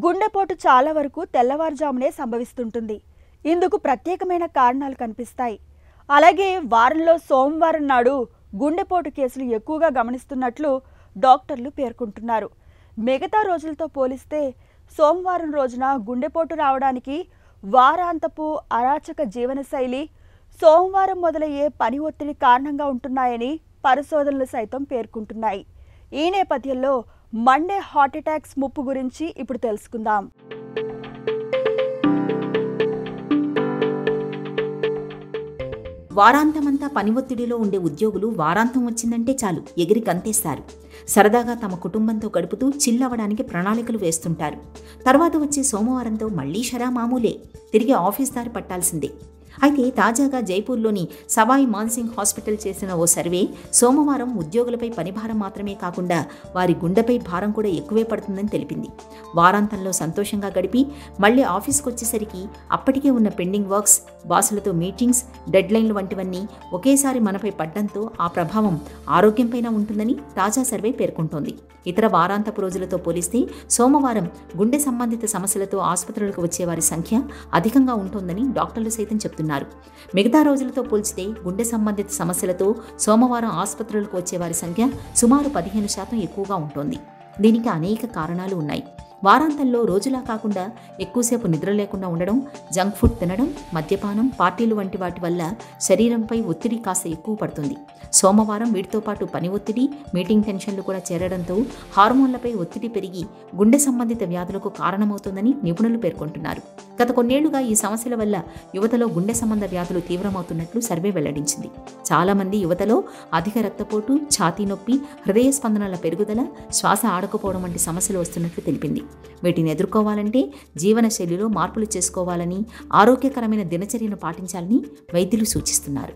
గుండెపోటు చాలా వరకు తెల్లవారుజామునే సంభవిస్తుంటుంది. ఇందుకు ప్రత్యేకమైన కారణాలు కనిపిస్తాయి. అలాగే వారంలో సోమవారం నాడు గుండెపోటు కేసులు ఎక్కువగా గమనిస్తున్నట్లు డాక్టర్లు పేర్కొంటున్నారు. మిగతా రోజులతో పోలిస్తే సోమవారం రోజున గుండెపోటు రావడానికి వారాంతపు అరాచక జీవనశైలి, సోమవారం మొదలయ్యే పని ఒత్తిడి కారణంగా ఉంటున్నాయని పరిశోధనలు సైతం పేర్కొంటున్నాయి. ఈ నేపథ్యంలో మండే హార్ట్ అటాక్స్ ముప్పు గురించి ఇప్పుడు తెలుసుకుందాం. వారాంతమంతా పని ఒత్తిడిలో ఉండే ఉద్యోగులు వారాంతం వచ్చిందంటే చాలు ఎగిరి గంతేస్తారు. సరదాగా తమ కుటుంబంతో గడుపుతూ చిల్లవడానికి ప్రణాళికలు వేస్తుంటారు. తర్వాత వచ్చే సోమవారంతో మళ్లీ షరా మామూలే, తిరిగి ఆఫీస్ దారి పట్టాల్సిందే. అయితే తాజాగా జైపూర్లోని సవాయి మాన్సింగ్ హాస్పిటల్ చేసిన ఓ సర్వే సోమవారం ఉద్యోగులపై పనిభారం మాత్రమే కాకుండా వారి గుండెపై భారం కూడా ఎక్కువే పడుతుందని తెలిపింది. వారాంతంలో సంతోషంగా గడిపి మళ్లీ ఆఫీస్కి వచ్చేసరికి అప్పటికే ఉన్న పెండింగ్ వర్క్స్, బాసులతో మీటింగ్స్, డెడ్లైన్లు వంటివన్నీ ఒకేసారి మనపై పడ్డంతో ఆ ప్రభావం ఆరోగ్యంపైన ఉంటుందని తాజా సర్వే పేర్కొంటోంది. ఇతర వారాంతపు రోజులతో పోలిస్తే సోమవారం గుండె సంబంధిత సమస్యలతో ఆసుపత్రులకు వచ్చే వారి సంఖ్య అధికంగా ఉంటోందని డాక్టర్లు సైతం చెప్తున్నారు. మిగతా రోజులతో పోల్చితే గుండె సంబంధిత సమస్యలతో సోమవారం ఆసుపత్రులకు వచ్చే వారి సంఖ్య సుమారు 15% ఎక్కువగా ఉంటుంది. దీనికి అనేక కారణాలు ఉన్నాయి. వారాంతంలో రోజులా కాకుండా ఎక్కువసేపు నిద్ర లేకుండా ఉండడం, జంక్ ఫుడ్ తినడం, మద్యపానం, పార్టీలు వంటి వాటి వల్ల శరీరంపై ఒత్తిడి కాస్త ఎక్కువ పడుతుంది. సోమవారం వీటితో పాటు పని ఒత్తిడి, మీటింగ్ టెన్షన్లు కూడా చేరడంతో హార్మోన్లపై ఒత్తిడి పెరిగి గుండె సంబంధిత వ్యాధులకు కారణమవుతుందని నిపుణులు పేర్కొంటున్నారు. గత కొన్నేళ్లుగా ఈ సమస్యల వల్ల యువతలో గుండె సంబంధ వ్యాధులు తీవ్రమవుతున్నట్లు సర్వే వెల్లడించింది. చాలామంది యువతలో అధిక రక్తపోటు, ఛాతీ నొప్పి, హృదయ స్పందనల పెరుగుదల, శ్వాస ఆడకపోవడం వంటి సమస్యలు వస్తున్నట్లు తెలిపింది. వీటిని ఎదుర్కోవాలంటే జీవనశైలిలో మార్పులు చేసుకోవాలని, ఆరోగ్యకరమైన దినచర్యను పాటించాలని వైద్యులు సూచిస్తున్నారు.